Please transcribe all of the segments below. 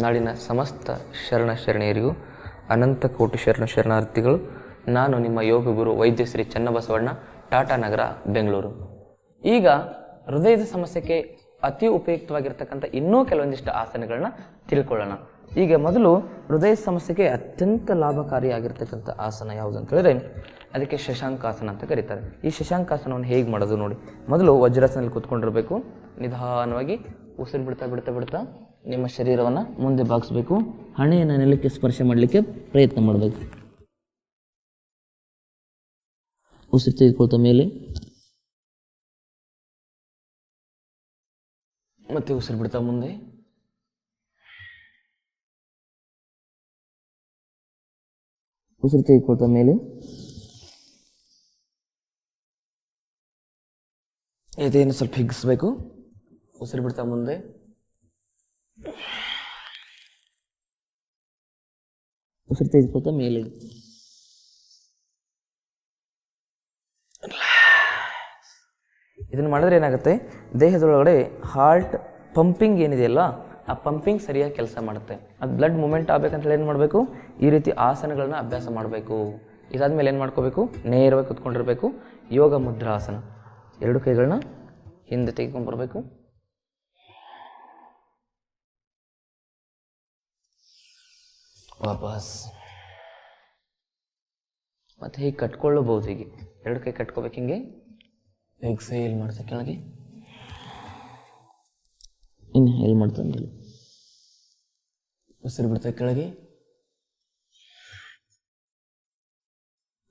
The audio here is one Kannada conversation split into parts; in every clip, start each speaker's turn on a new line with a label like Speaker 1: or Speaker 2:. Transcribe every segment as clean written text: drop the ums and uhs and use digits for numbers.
Speaker 1: ನಾಡಿನ ಸಮಸ್ತ ಶರಣ ಶರಣೆಯರಿಗೂ ಅನಂತ ಕೋಟಿ ಶರಣಾರ್ಥಿಗಳು. ನಾನು ನಿಮ್ಮ ಯೋಗ ಗುರು ವೈದ್ಯ ಶ್ರೀ ಚನ್ನಬಸವಣ್ಣ, ಟಾಟಾ ನಗರ, ಬೆಂಗಳೂರು. ಈಗ ಹೃದಯದ ಸಮಸ್ಯೆಗೆ ಅತಿ ಉಪಯುಕ್ತವಾಗಿರ್ತಕ್ಕಂಥ ಇನ್ನೂ ಕೆಲವೊಂದಿಷ್ಟು ಆಸನಗಳನ್ನ ತಿಳ್ಕೊಳ್ಳೋಣ. ಈಗ ಮೊದಲು ಹೃದಯ ಸಮಸ್ಯೆಗೆ ಅತ್ಯಂತ ಲಾಭಕಾರಿಯಾಗಿರ್ತಕ್ಕಂಥ ಆಸನ ಯಾವುದು ಅಂತ ಹೇಳಿದ್ರೆ ಅದಕ್ಕೆ ಶಶಾಂಕಾಸನ ಅಂತ ಕರೀತಾರೆ. ಈ ಶಶಾಂಕಾಸನವನ್ನು ಹೇಗೆ ಮಾಡೋದು ನೋಡಿ. ಮೊದಲು ವಜ್ರಾಸನದಲ್ಲಿ ಕೂತ್ಕೊಂಡಿರಬೇಕು. ನಿಧಾನವಾಗಿ ಉಸಿರು ಬಿಡ್ತಾ ಬಿಡ್ತಾ ಬಿಡ್ತಾ ನಿಮ್ಮ ಶರೀರವನ್ನು ಮುಂದೆ ಬಾಗಿಸ್ಬೇಕು. ಹಣೆಯನ್ನು ನೆಲಕ್ಕೆ ಸ್ಪರ್ಶ ಮಾಡಲಿಕ್ಕೆ ಪ್ರಯತ್ನ ಮಾಡಬೇಕು. ಉಸಿರು ತೆಗೆದುಕೊಳ್ತಾ ಮೇಲೆ ಮತ್ತೆ ಉಸಿರು ಬಿಡ್ತಾ ಮುಂದೆ. ಉಸಿರು ತೆಗೆದುಕೊಳ್ತಾ ಮೇಲೆ. ಎದೆಯನ್ನು ಸ್ವಲ್ಪ ಹಿಗ್ಗಿಸ್ಬೇಕು. ಉಸಿರು ಬಿಡ್ತಾ ಮುಂದೆ. ಉಸಿರು ತೆಗೆದುಕೊಳ್ತಾ ಮೇಲೆ. ಇದನ್ನು ಮಾಡಿದ್ರೆ ಏನಾಗುತ್ತೆ, ದೇಹದೊಳಗಡೆ ಹಾರ್ಟ್ ಪಂಪಿಂಗ್ ಏನಿದೆಯಲ್ಲ, ಆ ಪಂಪಿಂಗ್ ಸರಿಯಾಗಿ ಕೆಲಸ ಮಾಡುತ್ತೆ. ಅದು ಬ್ಲಡ್ ಮೂಮೆಂಟ್ ಆಗ್ಬೇಕಂತೇಳಿ ಏನು ಮಾಡಬೇಕು, ಈ ರೀತಿ ಆಸನಗಳನ್ನ ಅಭ್ಯಾಸ ಮಾಡಬೇಕು. ಇದಾದ್ಮೇಲೆ ಏನು ಮಾಡ್ಕೋಬೇಕು, ನೇರವಾಗಿ ಕುತ್ಕೊಂಡಿರಬೇಕು. ಯೋಗ ಮುದ್ರಾಸನ. ಎರಡು ಕೈಗಳನ್ನ ಹಿಂದೆ ತೆಗೆದುಕೊಂಡ್ಬರ್ಬೇಕು. ವಾಪಸ್ ಮತ್ತೆ ಹೀಗೆ ಕಟ್ಕೊಳ್ಳಬಹುದು. ಹೀಗೆ ಎರಡು ಕೈ ಕಟ್ಕೋಬೇಕು. ಹಿಂಗೆ ಎಕ್ಸೇಲ್ ಮಾಡ್ತಾ ಕೆಳಗೆ, ಇನ್ಹೇಲ್ ಮಾಡ್ತಾ ಮೇಲೆ. ಉಸಿರು ಬಿಡ್ತಾ ಕೆಳಗೆ,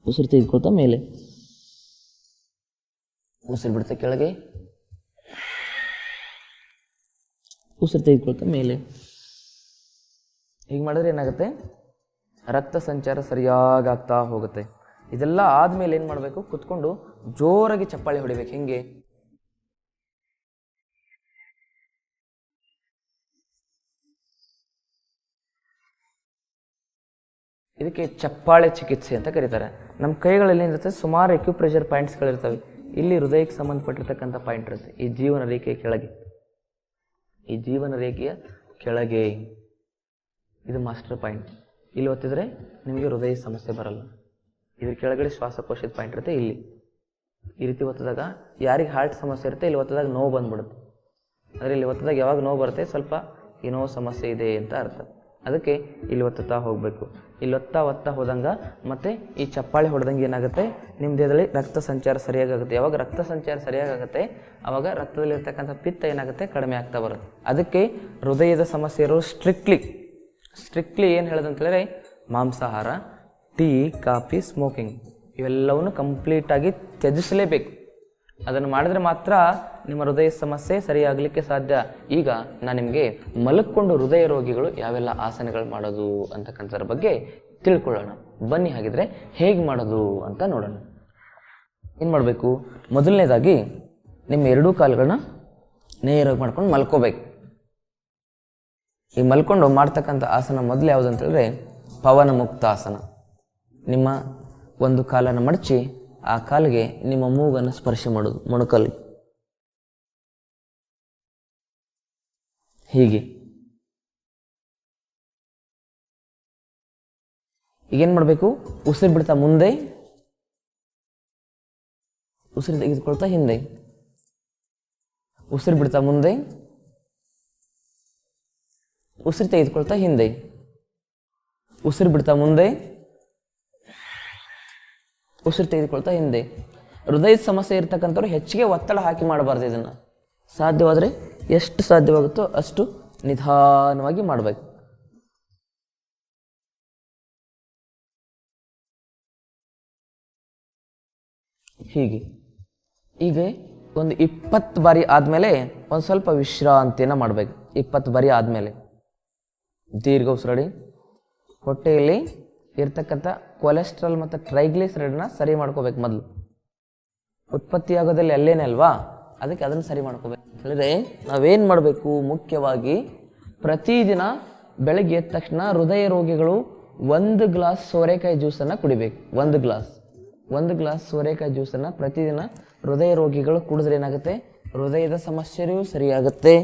Speaker 1: ಉಸಿರು ತೆಗೆದುಕೊಳ್ತಾ ಮೇಲೆ. ಉಸಿರು ಬಿಡ್ತಾ ಕೆಳಗೆ, ಉಸಿರು ತೆಗೆದುಕೊಳ್ತಾ ಮೇಲೆ. ಹೀಗೆ ಮಾಡಿದ್ರೆ ಏನಾಗುತ್ತೆ, ರಕ್ತ ಸಂಚಾರ ಸರಿಯಾಗಿ ಆಗ್ತಾ ಹೋಗುತ್ತೆ. ಇದೆಲ್ಲ ಆದ್ಮೇಲೆ ಏನು ಮಾಡಬೇಕು, ಕುತ್ಕೊಂಡು ಜೋರಾಗಿ ಚಪ್ಪಾಳೆ ಹೊಡಿಬೇಕು. ಹಿಂಗೆ ಇದಕ್ಕೆ ಚಪ್ಪಾಳೆ ಚಿಕಿತ್ಸೆ ಅಂತ ಕರೀತಾರೆ. ನಮ್ಮ ಕೈಗಳಲ್ಲಿ ಏನಿರುತ್ತೆ, ಸುಮಾರು ಎಕ್ಯುಪ್ರೆಷರ್ ಪಾಯಿಂಟ್ಸ್ಗಳಿರ್ತವೆ. ಇಲ್ಲಿ ಹೃದಯಕ್ಕೆ ಸಂಬಂಧಪಟ್ಟಿರ್ತಕ್ಕಂಥ ಪಾಯಿಂಟ್ ಇರುತ್ತೆ. ಈ ಜೀವನ ರೇಖೆಯ ಕೆಳಗೆ, ಈ ಜೀವನ ರೇಖೆಯ ಕೆಳಗೆ ಇದು ಮಾಸ್ಟರ್ ಪಾಯಿಂಟ್. ಇಲ್ಲಿ ಒತ್ತಿದ್ರೆ ನಿಮಗೆ ಹೃದಯ ಸಮಸ್ಯೆ ಬರಲ್ಲ. ಇದ್ರ ಕೆಳಗಡೆ ಶ್ವಾಸಕೋಶದ ಪಾಯಿಂಟ್ ಇರುತ್ತೆ. ಇಲ್ಲಿ ಈ ರೀತಿ ಒತ್ತಿದಾಗ ಯಾರಿಗೆ ಹಾರ್ಟ್ ಸಮಸ್ಯೆ ಇರುತ್ತೆ, ಇಲ್ಲಿ ಒತ್ತಿದಾಗ ನೋವು ಬಂದ್ಬಿಡುತ್ತೆ. ಅಂದರೆ ಇಲ್ಲಿ ಒತ್ತಿದಾಗ ಯಾವಾಗ ನೋವು ಬರುತ್ತೆ, ಸ್ವಲ್ಪ ಏನೋ ಸಮಸ್ಯೆ ಇದೆ ಅಂತ ಅರ್ಥ. ಅದಕ್ಕೆ ಇಲ್ಲಿ ಒತ್ತುತ್ತಾ ಹೋಗಬೇಕು. ಇಲ್ಲಿ ಒತ್ತಾ ಹೋದಂಗೆ ಮತ್ತೆ ಈ ಚಪ್ಪಾಳೆ ಹೊಡೆದಂಗೆ ಏನಾಗುತ್ತೆ, ನಿಮ್ಮ ದೇಹದಲ್ಲಿ ರಕ್ತ ಸಂಚಾರ ಸರಿಯಾಗುತ್ತೆ. ಯಾವಾಗ ರಕ್ತ ಸಂಚಾರ ಸರಿಯಾಗುತ್ತೆ, ಆವಾಗ ರಕ್ತದಲ್ಲಿರ್ತಕ್ಕಂಥ ಪಿತ್ತ ಏನಾಗುತ್ತೆ, ಕಡಿಮೆ ಆಗ್ತಾ ಬರುತ್ತೆ. ಅದಕ್ಕೆ ಹೃದಯದ ಸಮಸ್ಯೆ ಇರೋರು ಸ್ಟ್ರಿಕ್ಟ್ಲಿ ಏನು ಹೇಳೋದಂತ ಹೇಳಿದ್ರೆ, ಮಾಂಸಾಹಾರ, ಟೀ, ಕಾಫಿ, ಸ್ಮೋಕಿಂಗ್ ಇವೆಲ್ಲವನ್ನು ಕಂಪ್ಲೀಟಾಗಿ ತ್ಯಜಿಸಲೇಬೇಕು. ಅದನ್ನು ಮಾಡಿದ್ರೆ ಮಾತ್ರ ನಿಮ್ಮ ಹೃದಯ ಸಮಸ್ಯೆ ಸರಿಯಾಗಲಿಕ್ಕೆ ಸಾಧ್ಯ. ಈಗ ನಾನು ನಿಮಗೆ ಮಲಕ್ಕೊಂಡು ಹೃದಯ ರೋಗಿಗಳು ಯಾವೆಲ್ಲ ಆಸನಗಳು ಮಾಡೋದು ಅಂತಕ್ಕಂಥದ್ರ ಬಗ್ಗೆ ತಿಳ್ಕೊಳ್ಳೋಣ. ಬನ್ನಿ, ಹಾಗಿದ್ರೆ ಹೇಗೆ ಮಾಡೋದು ಅಂತ ನೋಡೋಣ. ಏನು ಮಾಡಬೇಕು, ಮೊದಲನೇದಾಗಿ ನಿಮ್ಮ ಎರಡೂ ಕಾಲುಗಳನ್ನ ನೇರವಾಗಿ ಮಾಡ್ಕೊಂಡು ಮಲ್ಕೋಬೇಕು. ಈ ಮಲ್ಕೊಂಡು ಮಾಡ್ತಕ್ಕಂಥ ಆಸನ ಮೊದಲು ಯಾವುದು ಅಂತ ಹೇಳಿದ್ರೆ ಪವನ ಮುಕ್ತ ಆಸನ. ನಿಮ್ಮ ಒಂದು ಕಾಲನ್ನು ಮಡಚಿ ಆ ಕಾಲಿಗೆ ನಿಮ್ಮ ಮೂಗನ್ನು ಸ್ಪರ್ಶ ಮಾಡೋದು, ಮೊಣಕಲ್ಲು ಹೀಗೆ. ಈಗೇನು ಮಾಡಬೇಕು, ಉಸಿರು ಬಿಡ್ತಾ ಮುಂದೆ, ಉಸಿರು ತೆಗೆದುಕೊಳ್ತಾ ಹಿಂದೆ. ಉಸಿರು ಬಿಡ್ತಾ ಮುಂದೆ, ಉಸಿರು ತೆಗೆದುಕೊಳ್ತಾ ಹಿಂದೆ. ಉಸಿರು ಬಿಡ್ತಾ ಮುಂದೆ, ಉಸಿರು ತೆಗೆದುಕೊಳ್ತಾ ಹಿಂದೆ. ಹೃದಯದ ಸಮಸ್ಯೆ ಇರ್ತಕ್ಕಂಥವ್ರು ಹೆಚ್ಚಿಗೆ ಒತ್ತಡ ಹಾಕಿ ಮಾಡಬಾರ್ದು. ಇದನ್ನು ಸಾಧ್ಯವಾದರೆ ಎಷ್ಟು ಸಾಧ್ಯವಾಗುತ್ತೋ ಅಷ್ಟು ನಿಧಾನವಾಗಿ ಮಾಡಬೇಕು. ಹೀಗೆ ಒಂದು 20 ಬಾರಿ ಆದಮೇಲೆ ಒಂದು ಸ್ವಲ್ಪ ವಿಶ್ರಾಂತಿಯನ್ನು ಮಾಡಬೇಕು. 20 ಬಾರಿ ಆದಮೇಲೆ ದೀರ್ಘ ಉಸಿರಾಡಿ. ಹೊಟ್ಟೆಯಲ್ಲಿ ಇರ್ತಕ್ಕಂಥ ಕೊಲೆಸ್ಟ್ರಾಲ್ ಮತ್ತು ಟ್ರೈಗ್ಲಿಸರೈಡ್ನ ಸರಿ ಮಾಡ್ಕೋಬೇಕು. ಮೊದಲು ಉತ್ಪತ್ತಿ ಆಗೋದಲ್ಲಿ ಅಲ್ಲೇನೆ ಅಲ್ವಾ, ಅದಕ್ಕೆ ಅದನ್ನು ಸರಿ ಮಾಡ್ಕೋಬೇಕು. ಹೇಳಿದ್ರೆ ನಾವೇನು ಮಾಡಬೇಕು, ಮುಖ್ಯವಾಗಿ ಪ್ರತಿದಿನ ಬೆಳಗ್ಗೆ ಎದ್ದ ತಕ್ಷಣ ಹೃದಯ ರೋಗಿಗಳು 1 ಗ್ಲಾಸ್ ಸೋರೆಕಾಯಿ ಜ್ಯೂಸನ್ನು ಕುಡಿಬೇಕು. 1 ಗ್ಲಾಸ್ ಸೋರೆಕಾಯಿ ಜ್ಯೂಸನ್ನು ಪ್ರತಿದಿನ ಹೃದಯ ರೋಗಿಗಳು ಕುಡಿದ್ರೆ ಏನಾಗುತ್ತೆ, ಹೃದಯದ ಸಮಸ್ಯೆಯೂ ಸರಿಯಾಗುತ್ತೆ,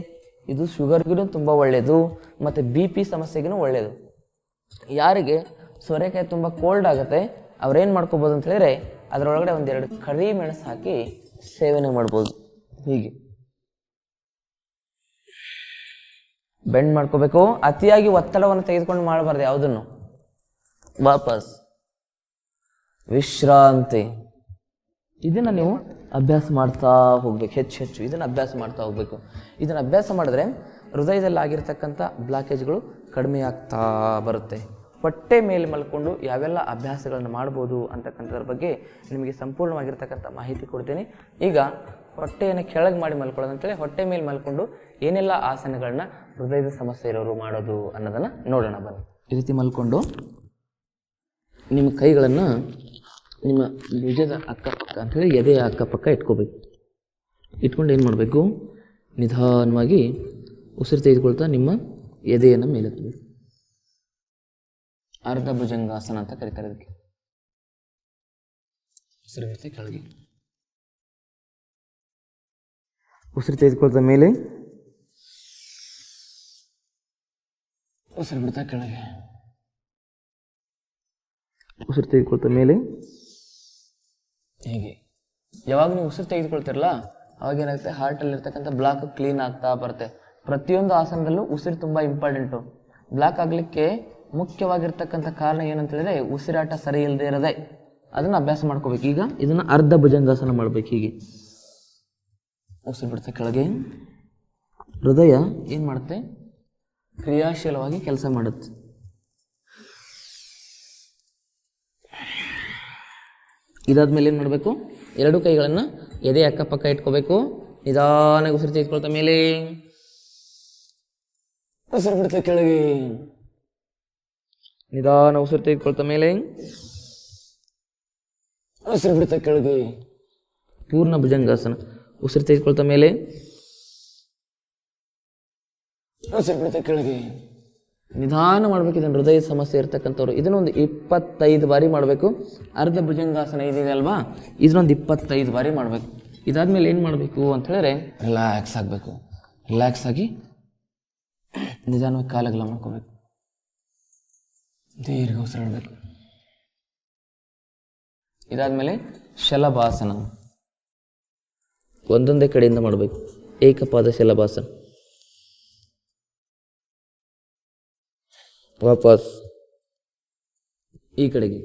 Speaker 1: ಇದು ಶುಗರ್ಗೂ ತುಂಬ ಒಳ್ಳೆಯದು ಮತ್ತು BP ಸಮಸ್ಯೆಗೂ ಒಳ್ಳೆಯದು. ಯಾರಿಗೆ ಸೋರೆಕಾಯಿ ತುಂಬ ಕೋಲ್ಡ್ ಆಗುತ್ತೆ ಅವ್ರೇನು ಮಾಡ್ಕೋಬೋದು ಅಂತ ಹೇಳಿದ್ರೆ ಅದರೊಳಗಡೆ ಒಂದೆರಡು ಕರಿ ಮೆಣಸು ಹಾಕಿ ಸೇವನೆ ಮಾಡ್ಬೋದು. ಹೀಗೆ ಬೆಂಡ್ ಮಾಡ್ಕೋಬೇಕು. ಅತಿಯಾಗಿ ಒತ್ತಡವನ್ನು ತೆಗೆದುಕೊಂಡು ಮಾಡಬಾರ್ದು ಯಾವುದನ್ನು. ವಾಪಸ್ ವಿಶ್ರಾಂತಿ. ಇದನ್ನು ನೀವು ಅಭ್ಯಾಸ ಮಾಡ್ತಾ ಹೋಗ್ಬೇಕು. ಹೆಚ್ಚು ಇದನ್ನು ಅಭ್ಯಾಸ ಮಾಡ್ತಾ ಹೋಗ್ಬೇಕು. ಇದನ್ನು ಅಭ್ಯಾಸ ಮಾಡಿದ್ರೆ ಹೃದಯದಲ್ಲಿ ಆಗಿರ್ತಕ್ಕಂಥ ಬ್ಲಾಕೇಜ್ಗಳು ಕಡಿಮೆ ಆಗ್ತಾ ಬರುತ್ತೆ. ಹೊಟ್ಟೆ ಮೇಲೆ ಮಲ್ಕೊಂಡು ಯಾವೆಲ್ಲ ಅಭ್ಯಾಸಗಳನ್ನು ಮಾಡ್ಬೋದು ಅಂತಕ್ಕಂಥದ್ರ ಬಗ್ಗೆ ನಿಮಗೆ ಸಂಪೂರ್ಣವಾಗಿರ್ತಕ್ಕಂಥ ಮಾಹಿತಿ ಕೊಡ್ತೀನಿ. ಈಗ ಹೊಟ್ಟೆಯನ್ನು ಕೆಳಗೆ ಮಾಡಿ ಮಲ್ಕೊಳ್ಳೋದು ಅಂತೇಳಿ ಹೊಟ್ಟೆ ಮೇಲೆ ಮಲ್ಕೊಂಡು ಏನೆಲ್ಲ ಆಸನಗಳನ್ನ ಹೃದಯದ ಸಮಸ್ಯೆ ಇರೋರು ಮಾಡೋದು ಅನ್ನೋದನ್ನು ನೋಡೋಣ ಬನ್ನಿ. ಈ ರೀತಿ ಮಲ್ಕೊಂಡು ನಿಮ್ಮ ಕೈಗಳನ್ನು ನಿಮ್ಮ ಭುಜದ ಅಕ್ಕಪಕ್ಕ ಅಂಥೇಳಿ ಎದೆಯ ಅಕ್ಕಪಕ್ಕ ಇಟ್ಕೋಬೇಕು. ಇಟ್ಕೊಂಡು ಏನು ಮಾಡಬೇಕು, ನಿಧಾನವಾಗಿ ಉಸಿರು ತೆಗೆದುಕೊಳ್ತಾ ನಿಮ್ಮ ಎದೆಯನ್ನು ಮೇಲೆತ್ತಬೇಕು. ಅರ್ಧ ಭುಜಂಗಾಸನ ಅಂತ ಕರೀತಾರೆ ಅದಕ್ಕೆ. ಉಸಿರು ಬಿಡ್ತಾ ಕೆಳಗೆ, ಉಸಿರು ತೆಗೆದುಕೊಳ್ತಾ ಮೇಲೆ, ಉಸಿರು ಬಿಡ್ತಾ ಕೆಳಗೆ, ಉಸಿರು ತೆಗೆದುಕೊಳ್ತಾ ಮೇಲೆ. ಹೇಗೆ ಯಾವಾಗ ನೀವು ಉಸಿರು ತೆಗೆದುಕೊಳ್ತಿರಲ್ಲ ಅವಾಗ ಏನಾಗುತ್ತೆ, ಹಾರ್ಟಲ್ಲಿರ್ತಕ್ಕಂಥ ಬ್ಲಾಕ್ ಕ್ಲೀನ್ ಆಗ್ತಾ ಬರುತ್ತೆ. ಪ್ರತಿಯೊಂದು ಆಸನದಲ್ಲೂ ಉಸಿರು ತುಂಬ ಇಂಪಾರ್ಟೆಂಟು. ಬ್ಲಾಕ್ ಆಗಲಿಕ್ಕೆ ಮುಖ್ಯವಾಗಿರ್ತಕ್ಕಂಥ ಕಾರಣ ಏನಂತ ಹೇಳಿದ್ರೆ ಉಸಿರಾಟ ಸರಿ ಇಲ್ಲದೆ ಇರೋದೆ. ಅದನ್ನು ಅಭ್ಯಾಸ ಮಾಡ್ಕೋಬೇಕು. ಈಗ ಇದನ್ನು ಅರ್ಧ ಭುಜಂಗಾಸನ ಮಾಡ್ಬೇಕು. ಹೀಗೆ ಉಸಿರು ಬಿಡ್ತಾ ಕೆಳಗೆ. ಹೃದಯ ಏನು ಮಾಡುತ್ತೆ, ಕ್ರಿಯಾಶೀಲವಾಗಿ ಕೆಲಸ ಮಾಡುತ್ತೆ. ಇದಾದ್ಮೇಲೆ ಏನು ಮಾಡಬೇಕು, ಎರಡು ಕೈಗಳನ್ನು ಎದೆ ಅಕ್ಕಪಕ್ಕ ಇಟ್ಕೋಬೇಕು. ನಿಧಾನ ಉಸಿರು ತೆಗೆದುಕೊಳ್ತಾ ಮೇಲೆ, ಉಸಿರು ಬಿಡ್ತಾ ಕೆಳಗೆ. ನಿಧಾನ ಉಸಿರು ತೆಗೆದುಕೊಳ್ತಾ ಮೇಲೆ, ಉಸಿರು ಬಿಡ್ತಾ ಕೆಳಗೆ. ಪೂರ್ಣ ಭುಜಂಗಾಸನ. ಉಸಿರು ತೆಗೆದುಕೊಳ್ತಾ ಮೇಲೆ, ಉಸಿರು ಬಿಡ್ತಾ ಕೆಳಗೆ. ನಿಧಾನ ಮಾಡ್ಬೇಕು. ಇದನ್ನು ಹೃದಯ ಸಮಸ್ಯೆ ಇರ್ತಕ್ಕಂಥವ್ರು ಇದನ್ನೊಂದು 25 ಬಾರಿ ಮಾಡಬೇಕು. ಅರ್ಧ ಭುಜಂಗಾಸನ ಇದೆಯಲ್ವಾ ಅಲ್ವಾ, ಇದನ್ನೊಂದು 25 ಬಾರಿ ಮಾಡಬೇಕು. ಇದಾದ್ಮೇಲೆ ಏನು ಮಾಡಬೇಕು ಅಂತ ಹೇಳಿದ್ರೆ ರಿಲ್ಯಾಕ್ಸ್ ಆಗಬೇಕು. ರಿಲ್ಯಾಕ್ಸ್ ಆಗಿ ನಿಧಾನವಾಗಿ ಕಾಲಗಲ ಮಾಡ್ಕೋಬೇಕು. ದೀರ್ಘ ಉಸಿರಾಡಬೇಕು. ಇದಾದ್ಮೇಲೆ ಶಲಭಾಸನ ಒಂದೊಂದೇ ಕಡೆಯಿಂದ ಮಾಡಬೇಕು. ಏಕಪಾದ ಶಲಭಾಸನ. ವಾಪಸ್ ಈ ಕಡೆಗೆ,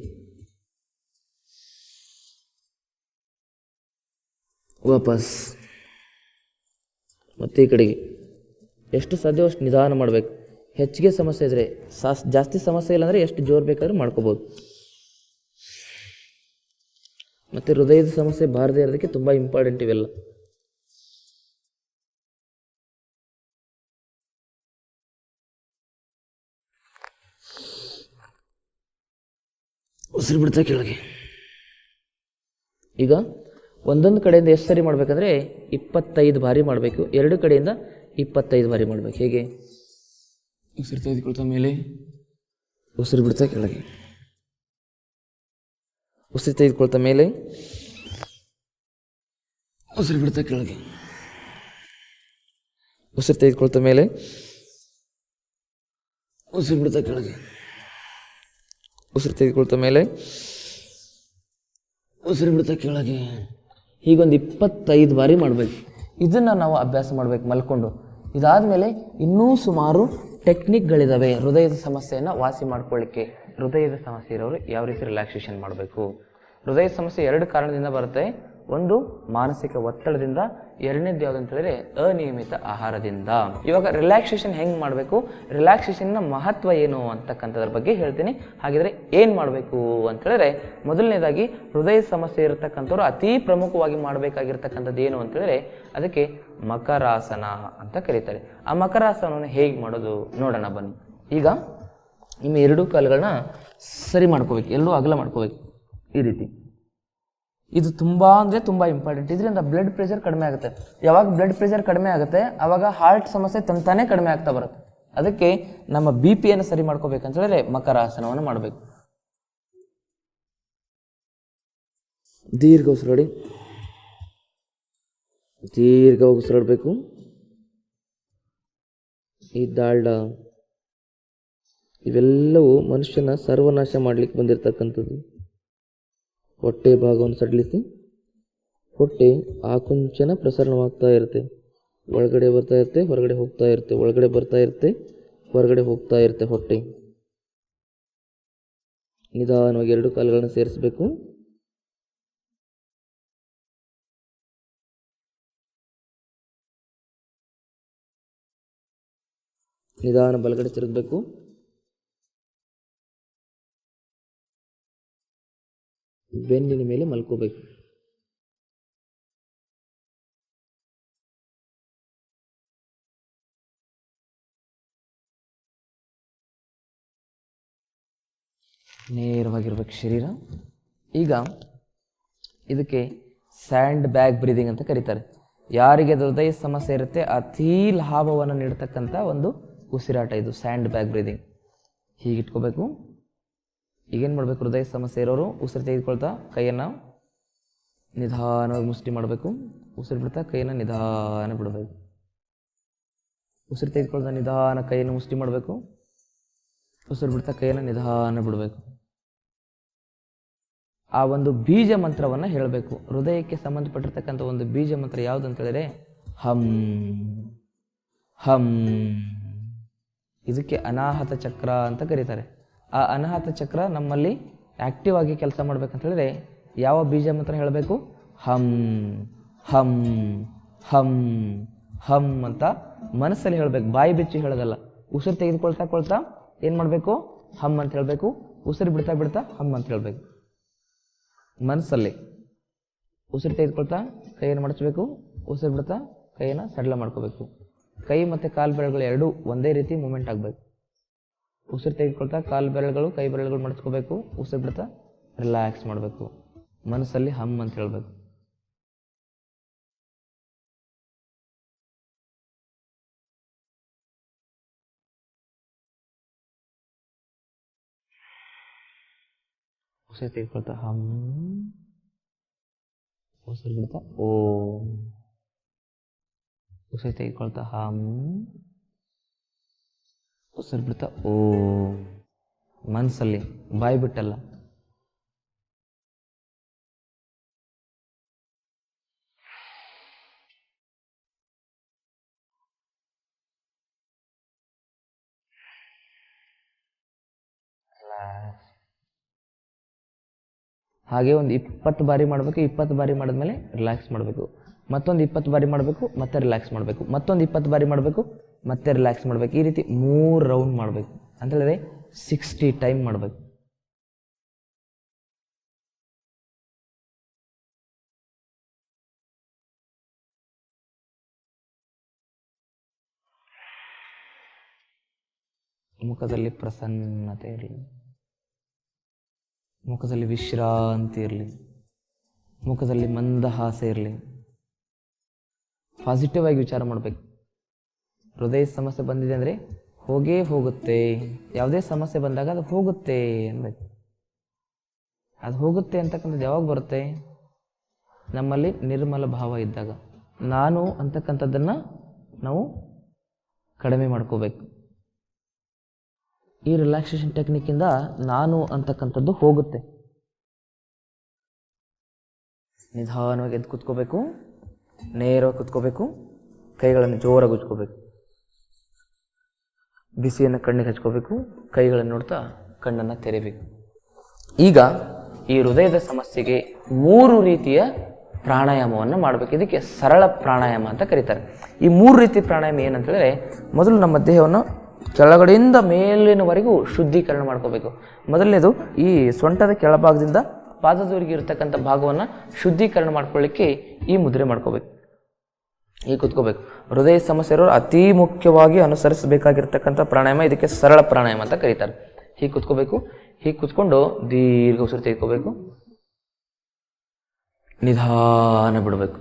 Speaker 1: ವಾಪಸ್ ಮತ್ತೆ ಈ ಕಡೆಗೆ. ಎಷ್ಟು ಸಾಧ್ಯವೋ ಅಷ್ಟು ನಿಧಾನ ಮಾಡಬೇಕು. ಹೆಚ್ಚಿಗೆ ಸಮಸ್ಯೆ ಇದ್ದರೆ ಜಾಸ್ತಿ ಸಮಸ್ಯೆ ಇಲ್ಲಾಂದರೆ ಎಷ್ಟು ಜೋರು ಬೇಕಾದ್ರೂ ಮಾಡ್ಕೋಬೋದು. ಮತ್ತು ಹೃದಯದ ಸಮಸ್ಯೆ ಬಾರದೇ ಇರೋದಕ್ಕೆ ತುಂಬ ಇಂಪಾರ್ಟೆಂಟ್ ಇವೆಲ್ಲ. ಉಸಿರು ಬಿಡ್ತಾ ಕೆಳಗೆ. ಈಗ ಒಂದೊಂದು ಕಡೆಯಿಂದ ಎಷ್ಟು ಸರಿ ಮಾಡಬೇಕಂದ್ರೆ 25 ಬಾರಿ ಮಾಡಬೇಕು. ಎರಡು ಕಡೆಯಿಂದ 25 ಬಾರಿ ಮಾಡಬೇಕು. ಹೇಗೆ, ಉಸಿರು ತೆಗೆದುಕೊಳ್ತಾ ಮೇಲೆ, ಉಸಿರು ಬಿಡ್ತಾ ಕೆಳಗೆ, ಉಸಿರು ತೆಗೆದುಕೊಳ್ತಾ ಮೇಲೆ, ಉಸಿರು ಬಿಡ್ತಾ ಕೆಳಗೆ, ಉಸಿರು ತೆಗೆದುಕೊಳ್ತಾ ಮೇಲೆ, ಉಸಿರು ಬಿಡ್ತಾ ಕೆಳಗೆ, ಉಸಿರು ತೆಗೆದುಕೊಳ್ತಾ ಮೇಲೆ, ಉಸಿರು ಬಿಡ್ತಾ ಕೆಳಗೆ. ಹೀಗೊಂದು 25 ಬಾರಿ ಮಾಡಬೇಕು. ಇದನ್ನು ನಾವು ಅಭ್ಯಾಸ ಮಾಡಬೇಕು ಮಲ್ಕೊಂಡು. ಇದಾದಮೇಲೆ ಇನ್ನೂ ಸುಮಾರು ಟೆಕ್ನಿಕ್ಗಳಿದ್ದಾವೆ ಹೃದಯದ ಸಮಸ್ಯೆಯನ್ನು ವಾಸಿ ಮಾಡ್ಕೊಳ್ಳಿಕ್ಕೆ. ಹೃದಯದ ಸಮಸ್ಯೆ ಇರೋರು ಯಾವ ರೀತಿ ರಿಲ್ಯಾಕ್ಸೇಷನ್ ಮಾಡಬೇಕು. ಹೃದಯದ ಸಮಸ್ಯೆ 2 ಕಾರಣದಿಂದ ಬರುತ್ತೆ. ಒಂದು ಮಾನಸಿಕ ಒತ್ತಡದಿಂದ, ಎರಡನೇದು ಯಾವುದು ಅಂತ ಹೇಳಿದ್ರೆ ಅನಿಯಮಿತ ಆಹಾರದಿಂದ. ಇವಾಗ ರಿಲ್ಯಾಕ್ಸೇಷನ್ ಹೆಂಗೆ ಮಾಡಬೇಕು, ರಿಲ್ಯಾಕ್ಸೇಷನ್ನ ಮಹತ್ವ ಏನು ಅಂತಕ್ಕಂಥದ್ರ ಬಗ್ಗೆ ಹೇಳ್ತೀನಿ. ಹಾಗಿದ್ರೆ ಏನು ಮಾಡಬೇಕು ಅಂತ ಹೇಳಿದ್ರೆ, ಮೊದಲನೇದಾಗಿ ಹೃದಯ ಸಮಸ್ಯೆ ಇರತಕ್ಕಂಥವ್ರು ಅತೀ ಪ್ರಮುಖವಾಗಿ ಮಾಡಬೇಕಾಗಿರ್ತಕ್ಕಂಥದ್ದು ಏನು ಅಂತ ಹೇಳಿದ್ರೆ ಅದಕ್ಕೆ ಮಕರಾಸನ ಅಂತ ಕರೀತಾರೆ. ಆ ಮಕರಾಸನವನ್ನು ಹೇಗೆ ಮಾಡೋದು ನೋಡೋಣ ಬನ್ನಿ. ಈಗ ನಿಮ್ಮ 2 ಕಾಲುಗಳನ್ನ ಸರಿ ಮಾಡ್ಕೋಬೇಕು, ಎರಡೂ ಅಗಲ ಮಾಡ್ಕೋಬೇಕು ಈ ರೀತಿ. ಇದು ತುಂಬ ಅಂದರೆ ತುಂಬ ಇಂಪಾರ್ಟೆಂಟ್. ಇದರಿಂದ ಬ್ಲಡ್ ಪ್ರೆಷರ್ ಕಡಿಮೆ ಆಗುತ್ತೆ. ಯಾವಾಗ ಬ್ಲಡ್ ಪ್ರೆಷರ್ ಕಡಿಮೆ ಆಗುತ್ತೆ ಆವಾಗ ಹಾರ್ಟ್ ಸಮಸ್ಯೆ ತಂತಾನೇ ಕಡಿಮೆ ಆಗ್ತಾ ಬರುತ್ತೆ. ಅದಕ್ಕೆ ನಮ್ಮ BP ಸರಿ ಮಾಡ್ಕೋಬೇಕಂತ ಹೇಳಿದ್ರೆ ಮಕರಾಸನವನ್ನು ಮಾಡಬೇಕು. ದೀರ್ಘ ಉಸಿರಾಡಿ, ದೀರ್ಘ ಉಸಿರಾಡಬೇಕು. ಈ ಡಾಲ್ಡಾ ಇವೆಲ್ಲವೂ ಮನುಷ್ಯನ ಸರ್ವನಾಶ ಮಾಡಲಿಕ್ಕೆ ಬಂದಿರತಕ್ಕಂಥದ್ದು. ಹೊಟ್ಟೆ ಭಾಗವನ್ನು ಸಡಿಲಿಸಿ ಹೊಟ್ಟೆ ಆಕುಂಚನ ಪ್ರಸರಣವಾಗ್ತಾ ಇರುತ್ತೆ. ಒಳಗಡೆ ಬರ್ತಾ ಇರುತ್ತೆ, ಹೊರಗಡೆ ಹೋಗ್ತಾ ಇರುತ್ತೆ, ಒಳಗಡೆ ಬರ್ತಾ ಇರುತ್ತೆ, ಹೊರಗಡೆ ಹೋಗ್ತಾ ಇರುತ್ತೆ. ಹೊಟ್ಟೆ ನಿಧಾನವಾಗಿ 2 ಕಾಲುಗಳನ್ನು ಸೇರಿಸಬೇಕು. ನಿಧಾನ ಬಲಗಡೆ ತಿರುಗಬೇಕು. ಬೆನ್ನಿನ ಮೇಲೆ ಮಲ್ಕೋಬೇಕು. ನೇರವಾಗಿರ್ಬೇಕು ಶರೀರ. ಈಗ ಇದಕ್ಕೆ ಸ್ಯಾಂಡ್ ಬ್ಯಾಗ್ ಬ್ರೀದಿಂಗ್ ಅಂತ ಕರೀತಾರೆ. ಯಾರಿಗೆ ಹೃದಯ ಸಮಸ್ಯೆ ಇರುತ್ತೆ ಅತೀ ಲಾಭವನ್ನು ನೀಡತಕ್ಕಂಥ ಒಂದು ಉಸಿರಾಟ ಇದು ಸ್ಯಾಂಡ್ ಬ್ಯಾಗ್ ಬ್ರೀದಿಂಗ್. ಹೀಗಿಟ್ಕೋಬೇಕು. ಈಗೇನು ಮಾಡಬೇಕು, ಹೃದಯ ಸಮಸ್ಯೆ ಇರೋರು ಉಸಿರು ತೆಗೆದುಕೊಳ್ತಾ ಕೈಯನ್ನು ನಿಧಾನವಾಗಿ ಮುಷ್ಟಿ ಮಾಡಬೇಕು. ಉಸಿರು ಬಿಡ್ತಾ ಕೈಯನ್ನು ನಿಧಾನ ಬಿಡಬೇಕು. ಉಸಿರು ತೆಗೆದುಕೊಳ್ತಾ ನಿಧಾನ ಕೈಯನ್ನು ಮುಷ್ಟಿ ಮಾಡಬೇಕು. ಉಸಿರು ಬಿಡ್ತಾ ಕೈಯನ್ನು ನಿಧಾನ ಬಿಡಬೇಕು. ಆ ಒಂದು ಬೀಜ ಮಂತ್ರವನ್ನು ಹೇಳಬೇಕು. ಹೃದಯಕ್ಕೆ ಸಂಬಂಧಪಟ್ಟಿರ್ತಕ್ಕಂಥ ಒಂದು ಬೀಜ ಮಂತ್ರ ಯಾವುದು ಅಂತ ಹೇಳಿದ್ರೆ ಹಂ ಹಂ. ಇದಕ್ಕೆ ಅನಾಹತ ಚಕ್ರ ಅಂತ ಕರೀತಾರೆ. ಆ ಅನಾಹತ ಚಕ್ರ ನಮ್ಮಲ್ಲಿ ಆಕ್ಟಿವ್ ಆಗಿ ಕೆಲಸ ಮಾಡ್ಬೇಕಂತ ಹೇಳಿದ್ರೆ ಯಾವ ಬೀಜ ಮಂತ್ರ ಹೇಳಬೇಕು? ಹಂ ಹಂ ಹಂ ಹಂ ಅಂತ ಮನಸ್ಸಲ್ಲಿ ಹೇಳಬೇಕು, ಬಾಯಿ ಬಿಚ್ಚಿ ಹೇಳೋದಲ್ಲ. ಉಸಿರು ತೆಗೆದುಕೊಳ್ತಾ ಏನು ಮಾಡಬೇಕು? ಹಮ್ ಅಂತ ಹೇಳಬೇಕು. ಉಸಿರು ಬಿಡ್ತಾ ಹಮ್ ಅಂತ ಹೇಳಬೇಕು. ಮನಸ್ಸಲ್ಲಿ ಉಸಿರು ತೆಗೆದುಕೊಳ್ತಾ ಕೈಯನ್ನು ಮಡಚಬೇಕು. ಉಸಿರು ಬಿಡ್ತಾ ಕೈಯನ್ನು ಸಡಿಲ ಮಾಡ್ಕೋಬೇಕು. ಕೈ ಮತ್ತು ಕಾಲು ಬೆರಳುಗಳು ಎರಡೂ ಒಂದೇ ರೀತಿ ಮೂಮೆಂಟ್ ಆಗಬೇಕು. ಉಸಿರು ತೆಗೆದುಕೊಳ್ತಾ ಕಾಲು ಬೆರಳುಗಳು ಕೈ ಬೆರಳುಗಳು ಮಡಚ್ಕೋಬೇಕು. ಉಸಿರು ಬಿಡ್ತಾ ರಿಲ್ಯಾಕ್ಸ್ ಮಾಡಬೇಕು. ಮನಸ್ಸಲ್ಲಿ ಹಮ್ ಅಂತ ಹೇಳಬೇಕು. ಉಸಿರು ತೆಗೆದುಕೊಳ್ತಾ ಹಮ್, ಉಸಿರು ಬಿಡ್ತಾ ಓಂ. ಉಸಿರು ತೆಗೆದುಕೊಳ್ತಾ ಹಮ್, ಉಸಿರು ಬಿಡ್ತಾ ಓಂ. ಮನಸ್ಸಲ್ಲಿ, ಬಾಯಿ ಬಿಟ್ಟಲ್ಲ. ಹಾಗೆ ಒಂದು 20 ಬಾರಿ ಮಾಡಬೇಕು. 20 ಬಾರಿ ಮಾಡಿದ್ಮೇಲೆ ರಿಲ್ಯಾಕ್ಸ್ ಮಾಡಬೇಕು. ಮತ್ತೊಂದು 20 ಬಾರಿ ಮಾಡಬೇಕು, ಮತ್ತೆ ರಿಲ್ಯಾಕ್ಸ್ ಮಾಡಬೇಕು. ಮತ್ತೊಂದು 20 ಬಾರಿ ಮಾಡಬೇಕು, ಮತ್ತೆ ರಿಲ್ಯಾಕ್ಸ್ ಮಾಡಬೇಕು. ಈ ರೀತಿ 3 ರೌಂಡ್ ಮಾಡಬೇಕು. ಅಂತ ಹೇಳಿದ್ರೆ 60 ಟೈಮ್ ಮಾಡಬೇಕು. ಮುಖದಲ್ಲಿ ಪ್ರಸನ್ನತೆ ಇರಲಿ, ಮುಖದಲ್ಲಿ ವಿಶ್ರಾಂತಿ ಇರಲಿ, ಮುಖದಲ್ಲಿ ಮಂದಹಾಸ ಇರಲಿ. ಪಾಸಿಟಿವ್ ಆಗಿ ವಿಚಾರ ಮಾಡಬೇಕು. ಹೃದಯ ಸಮಸ್ಯೆ ಬಂದಿದೆ ಅಂದರೆ ಹೋಗೇ ಹೋಗುತ್ತೆ. ಯಾವುದೇ ಸಮಸ್ಯೆ ಬಂದಾಗ ಅದು ಹೋಗುತ್ತೆ ಅನ್ಬೇಕು. ಅದು ಹೋಗುತ್ತೆ ಅಂತಕ್ಕಂಥದ್ದು ಯಾವಾಗ ಬರುತ್ತೆ? ನಮ್ಮಲ್ಲಿ ನಿರ್ಮಲ ಭಾವ ಇದ್ದಾಗ. ನಾನು ಅಂತಕ್ಕಂಥದ್ದನ್ನು ನಾವು ಕಡಿಮೆ ಮಾಡ್ಕೋಬೇಕು. ಈ ರಿಲ್ಯಾಕ್ಸೇಷನ್ ಟೆಕ್ನಿಕ್ಕಿಂದ ನಾನು ಅಂತಕ್ಕಂಥದ್ದು ಹೋಗುತ್ತೆ. ನಿಧಾನವಾಗಿ ಎದ್ದು ಕೂತ್ಕೋಬೇಕು. ನೇರವಾಗಿ ಕೂತ್ಕೋಬೇಕು. ಕೈಗಳನ್ನು ಜೋರಾಗಿ ಉಜ್ಕೋಬೇಕು. ಬಿಸಿಯನ್ನು ಕಣ್ಣಿಗೆ ಹಚ್ಕೋಬೇಕು. ಕೈಗಳನ್ನು ನೋಡ್ತಾ ಕಣ್ಣನ್ನು ತೆರೆಬೇಕು. ಈಗ ಈ ಹೃದಯದ ಸಮಸ್ಯೆಗೆ 3 ರೀತಿಯ ಪ್ರಾಣಾಯಾಮವನ್ನು ಮಾಡಬೇಕು. ಇದಕ್ಕೆ ಸರಳ ಪ್ರಾಣಾಯಾಮ ಅಂತ ಕರೀತಾರೆ. ಈ 3 ರೀತಿ ಪ್ರಾಣಾಯಾಮ ಏನಂತ ಹೇಳಿದ್ರೆ, ಮೊದಲು ನಮ್ಮ ದೇಹವನ್ನು ಕೆಳಗಡೆಯಿಂದ ಮೇಲಿನವರೆಗೂ ಶುದ್ಧೀಕರಣ ಮಾಡ್ಕೋಬೇಕು. ಮೊದಲನೇದು ಈ ಸೊಂಟದ ಕೆಳಭಾಗದಿಂದ ಪಾದದವರೆಗೆ ಇರತಕ್ಕಂಥ ಭಾಗವನ್ನು ಶುದ್ಧೀಕರಣ ಮಾಡ್ಕೊಳ್ಳಿಕ್ಕೆ ಈ ಮುದ್ರೆ ಮಾಡ್ಕೋಬೇಕು. ಈಗ ಕೂತ್ಕೋಬೇಕು. ಹೃದಯ ಸಮಸ್ಯೆ ಇರೋರು ಅತಿ ಮುಖ್ಯವಾಗಿ ಅನುಸರಿಸಬೇಕಾಗಿರ್ತಕ್ಕಂಥ ಪ್ರಾಣಾಯಾಮ ಇದಕ್ಕೆ ಸರಳ ಪ್ರಾಣಾಯಾಮ ಅಂತ ಕರೀತಾರೆ. ಹೀಗೆ ಕೂತ್ಕೋಬೇಕು. ಹೀಗೆ ಕೂತ್ಕೊಂಡು ದೀರ್ಘ ಉಸಿರು ತೆಗೆದುಕೋಬೇಕು. ನಿಧಾನ ಬಿಡಬೇಕು.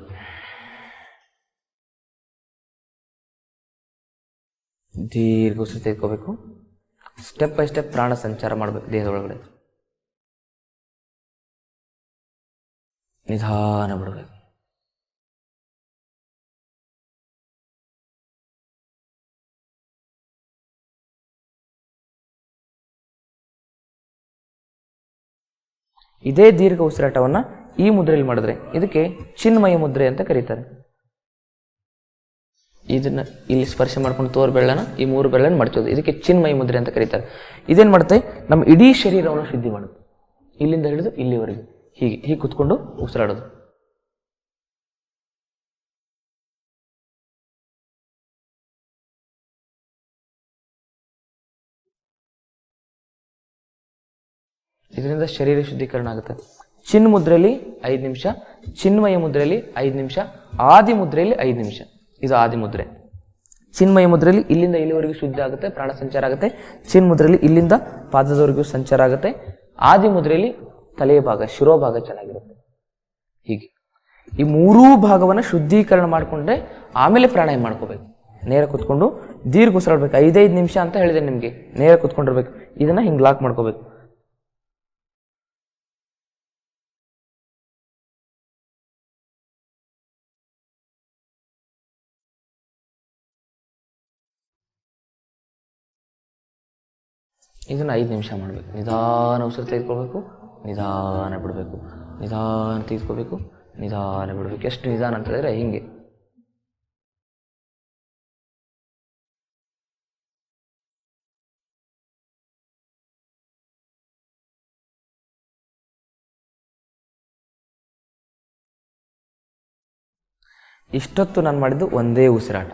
Speaker 1: ದೀರ್ಘ ಉಸಿರು ತೆಗೆದುಕೋಬೇಕು. ಸ್ಟೆಪ್ ಬೈ ಸ್ಟೆಪ್ ಪ್ರಾಣ ಸಂಚಾರ ಮಾಡಬೇಕು ದೇಹದ ಒಳಗಡೆ. ನಿಧಾನ ಬಿಡಬೇಕು. ಇದೇ ದೀರ್ಘ ಉಸಿರಾಟವನ್ನು ಈ ಮುದ್ರೆಯಲ್ಲಿ ಮಾಡಿದ್ರೆ ಇದಕ್ಕೆ ಚಿನ್ಮಯ ಮುದ್ರೆ ಅಂತ ಕರೀತಾರೆ. ಇದನ್ನ ಇಲ್ಲಿ ಸ್ಪರ್ಶ ಮಾಡ್ಕೊಂಡು ತೋರ್ ಬೆಳ್ಳನ ಈ 3 ಬೆಳ್ಳನ್ನು ಮಡಚೋದು, ಇದಕ್ಕೆ ಚಿನ್ಮಯ ಮುದ್ರೆ ಅಂತ ಕರೀತಾರೆ. ಇದೇನ್ ಮಾಡುತ್ತೆ, ನಮ್ಮ ಇಡೀ ಶರೀರವನ್ನು ಶುದ್ಧಿ ಮಾಡುತ್ತೆ. ಇಲ್ಲಿಂದ ಹಿಡಿದು ಇಲ್ಲಿವರೆಗೆ ಹೀಗೆ ಕುತ್ಕೊಂಡು ಉಸಿರಾಡೋದು. ಇದರಿಂದ ಶರೀರ ಶುದ್ಧೀಕರಣ ಆಗುತ್ತೆ. ಚಿನ್ ಮುದ್ರೆಯಲ್ಲಿ 5 ನಿಮಿಷ, ಚಿನ್ಮಯ ಮುದ್ರೆಯಲ್ಲಿ 5 ನಿಮಿಷ, ಆದಿ ಮುದ್ರೆಯಲ್ಲಿ 5 ನಿಮಿಷ. ಇದು ಆದಿ ಮುದ್ರೆ. ಚಿನ್ಮಯ ಮುದ್ರೆಯಲ್ಲಿ ಇಲ್ಲಿಂದ ಇಲ್ಲಿವರೆಗೂ ಶುದ್ಧ ಆಗುತ್ತೆ, ಪ್ರಾಣ ಸಂಚಾರ ಆಗುತ್ತೆ. ಚಿನ್ ಮುದ್ರೆಯಲ್ಲಿ ಇಲ್ಲಿಂದ ಪಾದದವರೆಗೂ ಸಂಚಾರ ಆಗುತ್ತೆ. ಆದಿ ಮುದ್ರೆಯಲ್ಲಿ ತಲೆಯ ಭಾಗ, ಶಿರೋಭಾಗ ಚೆನ್ನಾಗಿರುತ್ತೆ. ಹೀಗೆ ಈ 3 ಭಾಗವನ್ನು ಶುದ್ಧೀಕರಣ ಮಾಡಿಕೊಂಡ್ರೆ ಆಮೇಲೆ ಪ್ರಾಣಾಯಾಮ ಮಾಡ್ಕೋಬೇಕು. ನೇರ ಕುತ್ಕೊಂಡು ದೀರ್ಘ ಉಸಿರಾಡ್ಬೇಕು. 5 ನಿಮಿಷ ಅಂತ ಹೇಳಿದೆ ನಿಮಗೆ. ನೇರ ಕುತ್ಕೊಂಡಿರ್ಬೇಕು. ಇದನ್ನ ಹಿಂಗೆ ಲಾಕ್ ಮಾಡ್ಕೋಬೇಕು. ಇದನ್ನು 5 ನಿಮಿಷ ಮಾಡಬೇಕು. ನಿಧಾನ ಉಸಿರು ತೆಗೆದುಕೊಳ್ಬೇಕು, ನಿಧಾನ ಬಿಡಬೇಕು, ನಿಧಾನ ತೆಗೆದುಕೋಬೇಕು, ನಿಧಾನ ಬಿಡಬೇಕು. ಎಷ್ಟು ನಿಧಾನ ಅಂತ ಹೇಳಿದ್ರೆ ಹಿಂಗೆ. ಇಷ್ಟೊತ್ತು ನಾನು ಮಾಡಿದ್ದು ಒಂದೇ ಉಸಿರಾಟ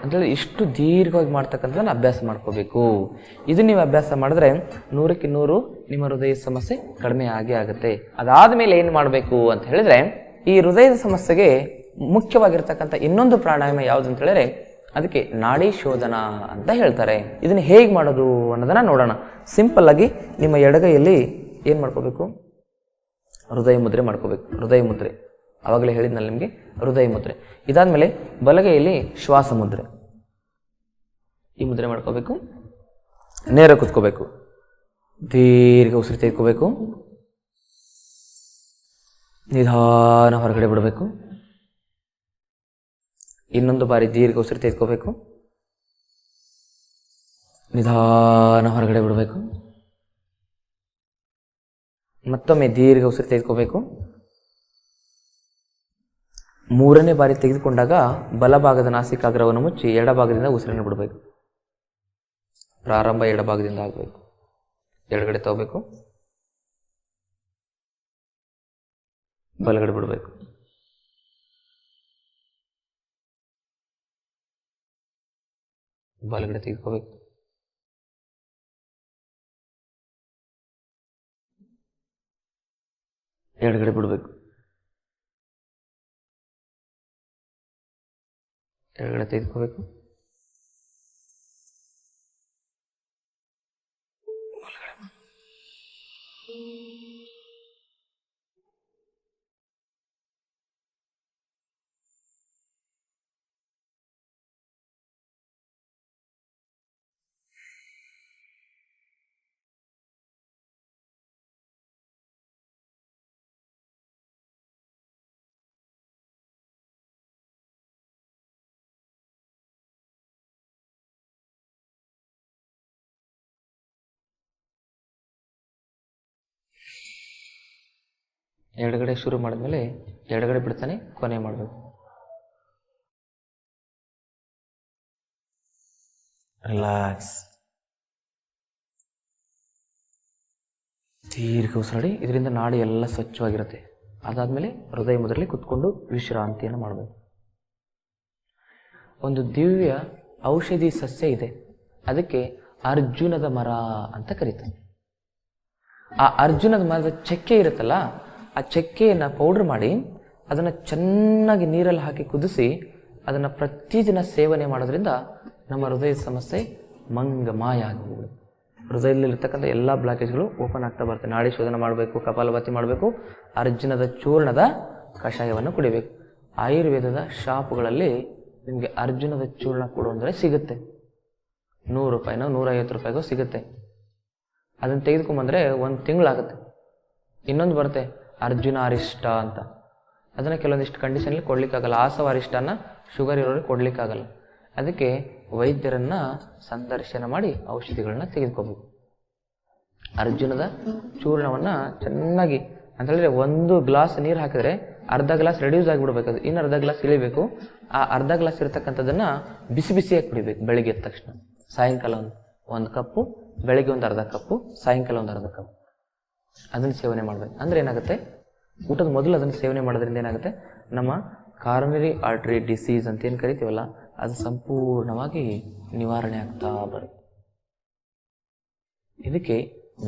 Speaker 1: ಅಂತೇಳಿ ಇಷ್ಟು ದೀರ್ಘವಾಗಿ ಮಾಡ್ತಕ್ಕಂಥದ್ದನ್ನು ಅಭ್ಯಾಸ ಮಾಡ್ಕೋಬೇಕು. ಇದು ನೀವು ಅಭ್ಯಾಸ ಮಾಡಿದ್ರೆ 100ಕ್ಕೆ 100 ನಿಮ್ಮ ಹೃದಯ ಸಮಸ್ಯೆ ಕಡಿಮೆ ಆಗೇ ಆಗುತ್ತೆ. ಅದಾದಮೇಲೆ ಏನು ಮಾಡಬೇಕು ಅಂತ ಹೇಳಿದ್ರೆ, ಈ ಹೃದಯದ ಸಮಸ್ಯೆಗೆ ಮುಖ್ಯವಾಗಿರ್ತಕ್ಕಂಥ ಇನ್ನೊಂದು ಪ್ರಾಣಾಯಾಮ ಯಾವುದು ಅಂತ ಹೇಳಿದ್ರೆ ಅದಕ್ಕೆ ನಾಡಿ ಶೋಧನ ಅಂತ ಹೇಳ್ತಾರೆ. ಇದನ್ನು ಹೇಗೆ ಮಾಡೋದು ಅನ್ನೋದನ್ನ ನೋಡೋಣ. ಸಿಂಪಲ್ ಆಗಿ ನಿಮ್ಮ ಎಡಗೈಯಲ್ಲಿ ಏನು ಮಾಡ್ಕೋಬೇಕು, ಹೃದಯ ಮುದ್ರೆ ಮಾಡ್ಕೋಬೇಕು. ಹೃದಯ ಮುದ್ರೆ ಆವಾಗಲೇ ಹೇಳಿದ್ನಲ್ಲ ನಿಮಗೆ, ಹೃದಯ ಮುದ್ರೆ. ಇದಾದ್ಮೇಲೆ ಬಲಗೈಯಲ್ಲಿ ಶ್ವಾಸ ಮುದ್ರೆ. ಈ ಮುದ್ರೆ ಮಾಡ್ಕೋಬೇಕು. ನೇರ ಕುತ್ಕೋಬೇಕು. ದೀರ್ಘ ಉಸಿರು ತೆಗೆದುಕೋಬೇಕು. ನಿಧಾನ ಹೊರಗಡೆ ಬಿಡಬೇಕು. ಇನ್ನೊಂದು ಬಾರಿ ದೀರ್ಘ ಉಸಿರು ತೆಗೆದುಕೋಬೇಕು. ನಿಧಾನ ಹೊರಗಡೆ ಬಿಡಬೇಕು. ಮತ್ತೊಮ್ಮೆ ದೀರ್ಘ ಉಸಿರು ತೆಗೆದುಕೋಬೇಕು. 3ನೇ ಬಾರಿ ತೆಗೆದುಕೊಂಡಾಗ ಬಲಭಾಗದ ನಾಸಿಕಾಗ್ರವನ್ನು ಮುಚ್ಚಿ ಎಡಭಾಗದಿಂದ ಉಸಿರನ್ನು ಬಿಡಬೇಕು. ಪ್ರಾರಂಭ ಎಡಭಾಗದಿಂದ ಆಗಬೇಕು. ಎಡಗಡೆ ತಗೋಬೇಕು, ಬಲಗಡೆ ಬಿಡಬೇಕು. ಬಲಗಡೆ ತೆಗೆದುಕೋಬೇಕು. ಎಡಗಡೆ ಬಿಡಬೇಕು. ಎಡಗಡೆ ತೆಗೆದುಕೋಬೇಕು. ಎಡಗಡೆ ಶುರು ಮಾಡಿದ್ಮೇಲೆ ಎಡಗಡೆ ಬಿಡ್ತಾನೆ ಕೊನೆ ಮಾಡಬೇಕು. ರಿಲ್ಯಾಕ್ಸ್. ದೀರ್ಘ ಉಸಿರಾಡಿ. ಇದರಿಂದ ನಾಡಿ ಎಲ್ಲ ಸ್ವಚ್ಛವಾಗಿರುತ್ತೆ. ಅದಾದ್ಮೇಲೆ ಹೃದಯ ಮುದ್ರೆಯಲ್ಲಿ ಕುತ್ಕೊಂಡು ವಿಶ್ರಾಂತಿಯನ್ನು ಮಾಡಬೇಕು. ಒಂದು ದಿವ್ಯ ಔಷಧಿ ಸಸ್ಯ ಇದೆ, ಅದಕ್ಕೆ ಅರ್ಜುನದ ಮರ ಅಂತ ಕರೀತಾರೆ. ಆ ಅರ್ಜುನದ ಮರದ ಚಕ್ಕೆ ಇರುತ್ತಲ್ಲ, ಆ ಚಕ್ಕೆಯನ್ನು ಪೌಡರ್ ಮಾಡಿ ಅದನ್ನು ಚೆನ್ನಾಗಿ ನೀರಲ್ಲಿ ಹಾಕಿ ಕುದಿಸಿ ಅದನ್ನು ಪ್ರತಿದಿನ ಸೇವನೆ ಮಾಡೋದ್ರಿಂದ ನಮ್ಮ ಹೃದಯದ ಸಮಸ್ಯೆ ಮಾಯ ಆಗಿ ಹೃದಯದಲ್ಲಿರ್ತಕ್ಕಂಥ ಎಲ್ಲ ಬ್ಲಾಕೇಜ್ಗಳು ಓಪನ್ ಆಗ್ತಾ ಬರ್ತವೆ. ನಾಡಿ ಶೋಧನ ಮಾಡಬೇಕು, ಕಪಾಲಭಾತಿ ಮಾಡಬೇಕು, ಅರ್ಜುನದ ಚೂರ್ಣದ ಕಷಾಯವನ್ನು ಕುಡಿಬೇಕು. ಆಯುರ್ವೇದದ ಶಾಪುಗಳಲ್ಲಿ ನಿಮಗೆ ಅರ್ಜುನದ ಚೂರ್ಣ ಕೊಡುವಂದರೆ ಸಿಗುತ್ತೆ. 100 ರೂಪಾಯಿನೋ 150 ರೂಪಾಯಿಗೋ ಸಿಗುತ್ತೆ. ಅದನ್ನು ತೆಗೆದುಕೊಂಬಂದರೆ 1 ತಿಂಗಳಾಗುತ್ತೆ. ಇನ್ನೊಂದು ಬರುತ್ತೆ ಅರ್ಜುನ ಅರಿಷ್ಟ ಅಂತ. ಅದನ್ನು ಕೆಲವೊಂದಿಷ್ಟು ಕಂಡೀಷನಲ್ಲಿ ಕೊಡ್ಲಿಕ್ಕಾಗಲ್ಲ. ಆಸವ ಅರಿಷ್ಟನ ಶುಗರ್ ಇರೋರಿಗೆ ಕೊಡ್ಲಿಕ್ಕಾಗಲ್ಲ. ಅದಕ್ಕೆ ವೈದ್ಯರನ್ನ ಸಂದರ್ಶನ ಮಾಡಿ ಔಷಧಿಗಳನ್ನ ತೆಗೆದುಕೋಬೇಕು. ಅರ್ಜುನದ ಚೂರ್ಣವನ್ನು ಚೆನ್ನಾಗಿ ಅಂತ ಹೇಳಿದ್ರೆ 1 ಗ್ಲಾಸ್ ನೀರು ಹಾಕಿದ್ರೆ ಅರ್ಧ ಗ್ಲಾಸ್ ರೆಡ್ಯೂಸ್ ಆಗಿಬಿಡ್ಬೇಕು, ಅದು ಇನ್ನು ಅರ್ಧ ಗ್ಲಾಸ್ ಇಳಿಬೇಕು. ಆ ಅರ್ಧ ಗ್ಲಾಸ್ ಇರತಕ್ಕಂಥದ್ದನ್ನು ಬಿಸಿ ಬಿಸಿಯಾಗಿ ಕುಡಿಬೇಕು ಬೆಳಿಗ್ಗೆ ಎದ್ದ ತಕ್ಷಣ. ಸಾಯಂಕಾಲ ಒಂದು ಕಪ್ಪು, ಬೆಳಿಗ್ಗೆ ಒಂದು ಅರ್ಧ ಕಪ್ಪು, ಸಾಯಂಕಾಲ ಒಂದು ಅರ್ಧ ಕಪ್ಪು ಅದನ್ನು ಸೇವನೆ ಮಾಡಬೇಕು. ಅಂದರೆ ಏನಾಗುತ್ತೆ, ಊಟದ ಮೊದಲು ಅದನ್ನು ಸೇವನೆ ಮಾಡೋದ್ರಿಂದ ಏನಾಗುತ್ತೆ, ನಮ್ಮ ಕಾರನರಿ ಆರ್ಟರಿ ಡಿಸೀಸ್ ಅಂತ ಏನು ಕರಿತೀವಲ್ಲ ಅದು ಸಂಪೂರ್ಣವಾಗಿ ನಿವಾರಣೆ ಆಗ್ತಾ ಬರುತ್ತೆ. ಇದಕ್ಕೆ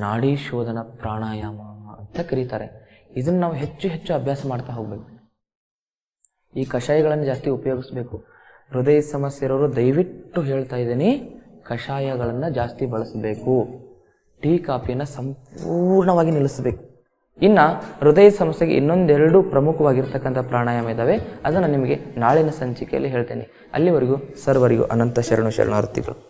Speaker 1: ನಾಡಿ ಶೋಧನ ಪ್ರಾಣಾಯಾಮ ಅಂತ ಕರೀತಾರೆ. ಇದನ್ನು ನಾವು ಹೆಚ್ಚು ಹೆಚ್ಚು ಅಭ್ಯಾಸ ಮಾಡ್ತಾ ಹೋಗ್ಬೇಕು. ಈ ಕಷಾಯಗಳನ್ನು ಜಾಸ್ತಿ ಉಪಯೋಗಿಸ್ಬೇಕು. ಹೃದಯ ಸಮಸ್ಯೆ ಇರೋರು ದಯವಿಟ್ಟು ಹೇಳ್ತಾ ಇದ್ದೀನಿ, ಕಷಾಯಗಳನ್ನು ಜಾಸ್ತಿ ಬಳಸಬೇಕು. ಟೀ ಕಾಫಿಯನ್ನು ಸಂಪೂರ್ಣವಾಗಿ ನಿಲ್ಲಿಸಬೇಕು. ಇನ್ನು ಹೃದಯ ಸಮಸ್ಯೆಗೆ ಇನ್ನೊಂದೆರಡು ಪ್ರಮುಖವಾಗಿರ್ತಕ್ಕಂಥ ಪ್ರಾಣಾಯಾಮ ಇದ್ದಾವೆ, ಅದನ್ನು ನಿಮಗೆ ನಾಳಿನ ಸಂಚಿಕೆಯಲ್ಲಿ ಹೇಳ್ತೇನೆ. ಅಲ್ಲಿವರೆಗೂ ಸರ್ವರಿಗೂ ಅನಂತ ಶರಣಾರ್ಥಿಗಳು.